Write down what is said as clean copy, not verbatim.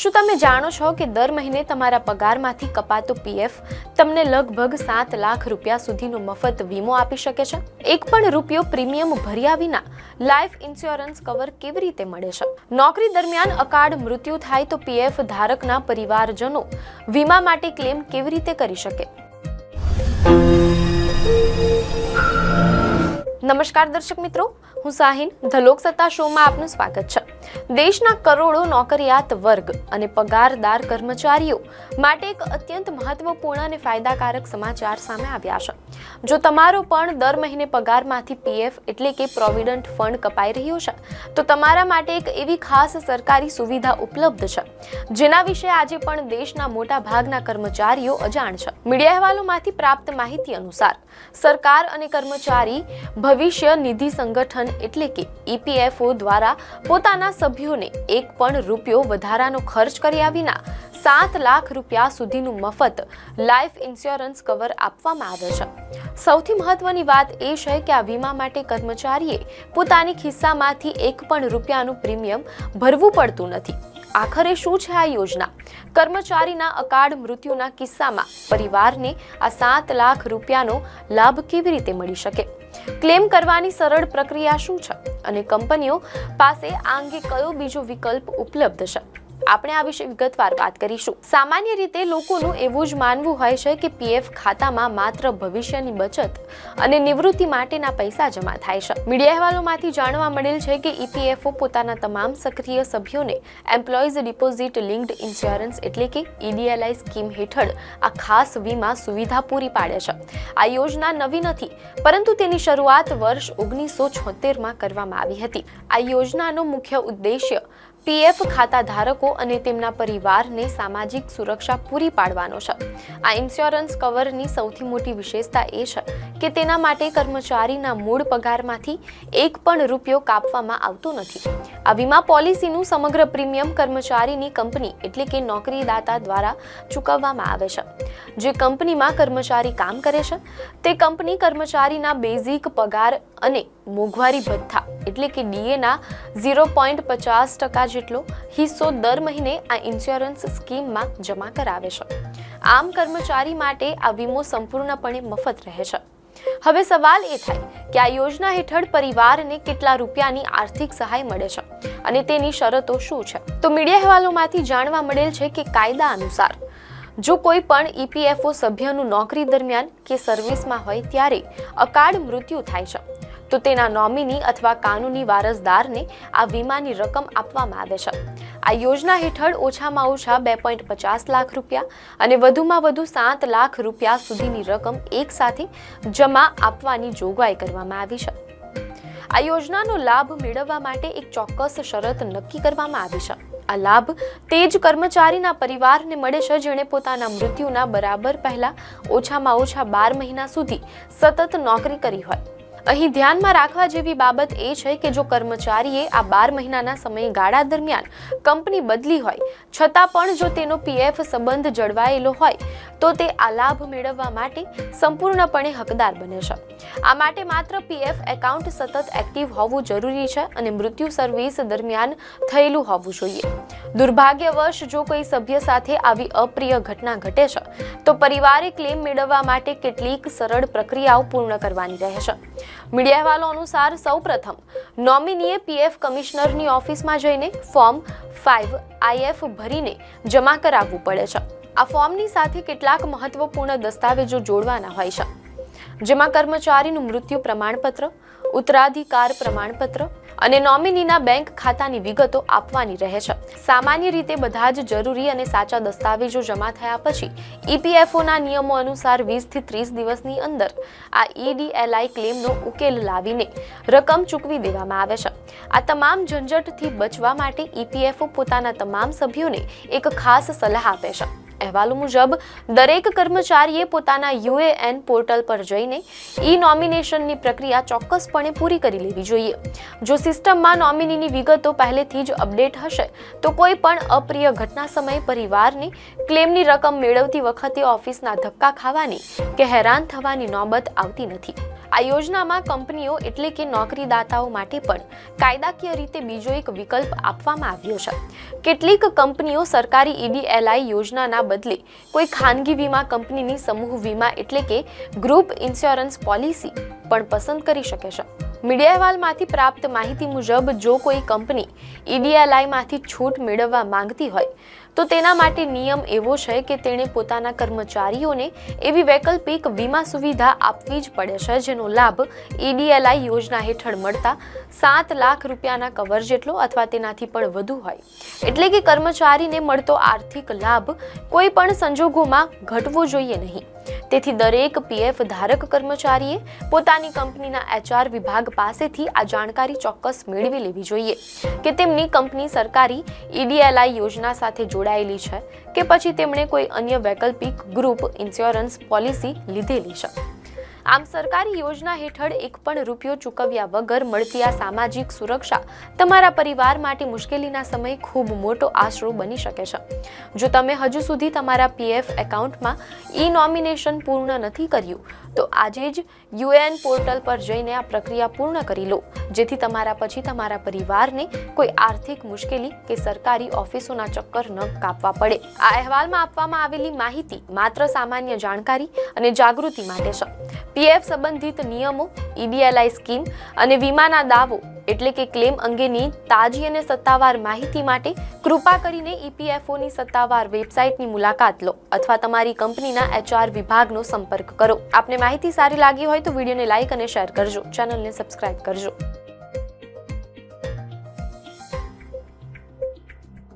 શું તમે જાણો છો કે દર મહિને તમારા પગારમાંથી કપાતો પીએફ તમને લગભગ 7 લાખ રૂપિયા સુધીનો મફત વીમો આપી શકે છે? એક પણ રૂપિયો પ્રીમિયમ ભર્યા વિના લાઈફ ઇન્સ્યોરન્સ કવર કેવી રીતે મળે છે? નોકરી દરમિયાન અકાળ મૃત્યુ થાય તો પીએફ ધારકના પરિવારજનો વીમા માટે ક્લેમ કેવી રીતે કરી શકે? નમસ્કાર દર્શક મિત્રો, હું સાહિન ધ લોકસત્તા શોમાં આપનું સ્વાગત છે. દેશના કરોડો નોકરિયાત વર્ગ અને પગારદાર કર્મચારીઓ માટે એક અત્યંત મહત્વપૂર્ણ અને ફાયદાકારક સમાચાર સામે આવ્યા છે. જો તમારો પણ દર મહિને પગારમાંથી પીએફ એટલે કે પ્રોવિડન્ટ ફંડ કપાઈ રહ્યો છે તો તમારા માટે એક એવી ખાસ સરકારી સુવિધા ઉપલબ્ધ છે જેના વિશે આજે પણ દેશના મોટા ભાગના કર્મચારીઓ અજાણ છે. મીડિયા અહેવાલોમાંથી પ્રાપ્ત માહિતી અનુસાર સરકાર અને કર્મચારી ભવિષ્ય નિધિ સંગઠન એટલે કે ઈપીએફઓ દ્વારા પોતાના સભ્યોને એક પણ રૂપિયો વધારાનો ખર્ચ કર્યા વિના 7 લાખ રૂપિયા સુધીનું મફત લાઈફ ઇન્સ્યોરન્સ કવર આપવામાં આવે છે. સૌથી મહત્વની વાત એ છે કે આ વીમા માટે કર્મચારીએ પોતાની ખિસ્સામાંથી એક પણ રૂપિયાનું પ્રીમિયમ ભરવું પડતું નથી. આખરે શું છે આ યોજના? કર્મચારીના અકાળ મૃત્યુના કિસ્સામાં પરિવારને આ 7 લાખ રૂપિયાનો લાભ કેવી રીતે મળી શકે? ક્લેમ કરવાની સરળ પ્રક્રિયા શું છે અને કંપનીઓ પાસે આ અંગે કયો બીજો વિકલ્પ ઉપલબ્ધ છે? આપણે આ વિશે વિગતવાર વાત કરીશું. સામાન્ય રીતે લોકોનું એવું જ માનવું હોય છે કે પીએફ ખાતામાં માત્ર ભવિષ્યની બચત અને નિવૃત્તિ માટેના પૈસા જમા થાય છે. મીડિયા અહેવાલોમાંથી જાણવા મળેલ છે કે ઈપીએફઓ પોતાના તમામ સક્રિય સભ્યોને એમ્પ્લોઈઝ ડિપોઝિટ લિંક્ડ ઇન્સ્યોરન્સ એટલે કે EDLI સ્કીમ હેઠળ આ ખાસ વીમા સુવિધા પૂરી પાડે છે. આ યોજના નવી નથી, પરંતુ તેની શરૂઆત વર્ષ 1976માં કરવામાં આવી હતી. આ યોજનાનો મુખ્ય ઉદ્દેશ્ય પીએફ ખાતા ધારકો અને તેમના પરિવારને સામાજિક સુરક્ષા પૂરી પાડવાનો છે. આ ઇન્સ્યોરન્સ કવરની સૌથી મોટી વિશેષતા એ છે કે તેના માટે કર્મચારીના મૂળ પગારમાંથી એક પણ રૂપિયો કાપવામાં આવતો નથી. આ વીમા પોલિસીનું સમગ્ર પ્રીમિયમ કર્મચારીની કંપની એટલે કે નોકરીદાતા દ્વારા ચૂકવવામાં આવે છે. જે કંપનીમાં કર્મચારી કામ કરે છે તે કંપની કર્મચારીના બેઝિક પગાર અને મોંઘવારી ભથ્થા એટલે કે ડીએના 0.50% જેટલો હિસ્સો દર મહિને આ ઇન્સ્યોરન્સ સ્કીમમાં જમા કરાવે છે. આમ કર્મચારી માટે આ વીમો સંપૂર્ણપણે મફત રહે છે. હવે સવાલ એ થાય કે આ યોજના હેઠળ પરિવારને કેટલા રૂપિયાની આર્થિક સહાય મળે છે અને તેની શરતો શું છે? તો મીડિયા અહેવાલોમાંથી જાણવા મળેલ છે કે કાયદા અનુસાર જો કોઈ પણ ઈપીએફઓ સભ્યનું નોકરી દરમિયાન કે સર્વિસમાં હોય ત્યારે અકાળ મૃત્યુ થાય છે તો તેના નોમિની અથવા કાનૂની વારસદારને આ વીમાની રકમ આપવામાં આવે છે. આ યોજના હેઠળ ઓછામાં ઓછા 2.50 લાખ રૂપિયા અને વધુમાં વધુ 7 લાખ રૂપિયા સુધીની રકમ એક સાથે જમા આપવાની જોગવાઈ કરવામાં આવી છે. આ યોજનાનો લાભ મેળવવા માટે એક ચોક્કસ શરત નક્કી કરવામાં આવી છે. આ લાભ તે જ કર્મચારીના પરિવારને મળે છે જેણે પોતાના મૃત્યુના બરાબર પહેલા ઓછામાં ઓછા 12 મહિના સુધી સતત નોકરી કરી હોય. અહીં ધ્યાનમાં રાખવા જેવી બાબત એ છે કે જો કર્મચારીએ આ 12 મહિનાના સમયગાળા દરમિયાન કંપની બદલી હોય છતાં પણ જો તેનો પીએફ સંબંધ જળવાયેલો હોય તો તે આ લાભ મેળવવા માટે સંપૂર્ણપણે હકદાર બને છે. આ માટે માત્ર પીએફ એકાઉન્ટ સતત એક્ટિવ હોવું જરૂરી છે અને મૃત્યુ સર્વિસ દરમિયાન થયેલું હોવું જોઈએ. દુર્ભાગ્યવશ જો કોઈ સભ્ય સાથે આવી અપ્રિય ઘટના ઘટે છે તો પરિવારે ક્લેમ મેળવવા માટે કેટલીક સરળ પ્રક્રિયાઓ પૂર્ણ કરવાની રહે છે. મીડિયા અહેવાલો અનુસાર સૌપ્રથમ નોમિનીએ પીએફ કમિશનરની ઓફિસમાં જઈને ફોર્મ 5IF ભરીને જમા કરાવવું પડે છે. આ ફોર્મની સાથે કેટલાક મહત્વપૂર્ણ દસ્તાવેજો જોડવાના હોય છે જેમાં કર્મચારીનું મૃત્યુ પ્રમાણપત્ર, ઉત્તરાધિકાર પ્રમાણપત્ર અને નોમિનીના બેંક ખાતાની વિગતો આપવાની રહે છે. સામાન્ય રીતે બધા જ જરૂરી અને સાચા દસ્તાવેજો જમા થયા પછી ઈપીએફઓના નિયમો અનુસાર 20 થી 30 દિવસની અંદર આ EDLI ક્લેમનો ઉકેલ લાવીને રકમ ચૂકવી દેવામાં આવે છે. આ તમામ ઝંઝટથી બચવા માટે ઈપીએફઓ પોતાના તમામ સભ્યોને એક ખાસ સલાહ આપે છે. અહેવાલો મુજબ દરેક કર્મચારીએ પોતાના UAN પોર્ટલ પર જઈને નોમિનેશનની પ્રક્રિયા ચોક્કસપણે પૂરી કરી લેવી જોઈએ. જો સિસ્ટમમાં નોમિનીની વિગતો પહેલેથી જ અપડેટ હશે તો કોઈ પણ અપ્રિય ઘટના સમયે પરિવારને ક્લેમની રકમ મેળવતી વખતે ઓફિસના ધક્કા ખાવાની કે હેરાન થવાની નોબત આવતી નથી. આ યોજનામાં કંપનીઓ એટલે કે નોકરીદાતાઓ માટે પણ કાયદાકીય રીતે બીજો એક વિકલ્પ આપવામાં આવ્યો છે. કેટલીક કંપનીઓ સરકારી EDLI યોજનાના બદલે કોઈ ખાનગી વીમા કંપનીની સમૂહ વીમા એટલે કે ગ્રુપ ઇન્સ્યોરન્સ પોલિસી પણ પસંદ કરી શકે છે. મીડિયા અહેવાલમાંથી પ્રાપ્ત માહિતી મુજબ જો કોઈ કંપની EDLI માંથી છૂટ મેળવવા માંગતી હોય તો તેના માટે નિયમ એવો છે કે તેણે પોતાના કર્મચારીઓને એવી વૈકલ્પિક વીમા સુવિધા આપવી જ પડે છે જેનો લાભ EDLI યોજના હેઠળ મળતા 7 લાખ રૂપિયાના કવર જેટલો અથવા તેનાથી પણ વધુ હોય. એટલે કે કર્મચારીને મળતો આર્થિક લાભ કોઈ પણ સંજોગોમાં ઘટવો જોઈએ નહીં. તેથી દરેક PF ધારક કર્મચારીએ પોતાની કંપનીના HR વિભાગ પાસેથી આ જાણકારી ચોક્કસ મેળવી લેવી જોઈએ કે તેમની કંપની સરકારી EDLI યોજના સાથે જોડાયેલી છે કે પછી તેમણે કોઈ અન્ય વૈકલ્પિક ગ્રુપ ઇન્સ્યોરન્સ પોલિસી લીધેલી છે. આમ સરકારી યોજના હેઠળ એક પણ રૂપિયો ચૂકવ્યા વગર મળતી આ સામાજિક સુરક્ષા તમારા પરિવાર માટે મુશ્કેલીના સમયે ખૂબ મોટો આશરો બની શકે છે. જો તમે હજુ સુધી તમારા PF એકાઉન્ટમાં નોમિનેશન પૂર્ણ નથી કર્યું તો આજે જ UN પોર્ટલ પર જઈને આ પ્રક્રિયા પૂર્ણ કરી લો, જેથી તમારા પછી તમારા પરિવારને કોઈ આર્થિક મુશ્કેલી કે સરકારી ઓફિસોના ચક્કર ન કાપવા પડે. આ અહેવાલમાં આપવામાં આવેલી માહિતી માત્ર સામાન્ય જાણકારી અને જાગૃતિ માટે છે. PF સંબંધિત નિયમો, EDLI સ્કીમ અને વીમાના દાવો એટલે કે ક્લેમ અંગેની તાજી અને સત્તાવાર માહિતી માટે કૃપા કરીને EPFOની સત્તાવાર વેબસાઇટની મુલાકાત લો અથવા તમારી કંપનીના HR વિભાગનો સંપર્ક કરો. આપને માહિતી સારી લાગી હોય તો વિડીયોને લાઇક અને શેર કરજો, ચેનલને સબસ્ક્રાઇબ કરજો.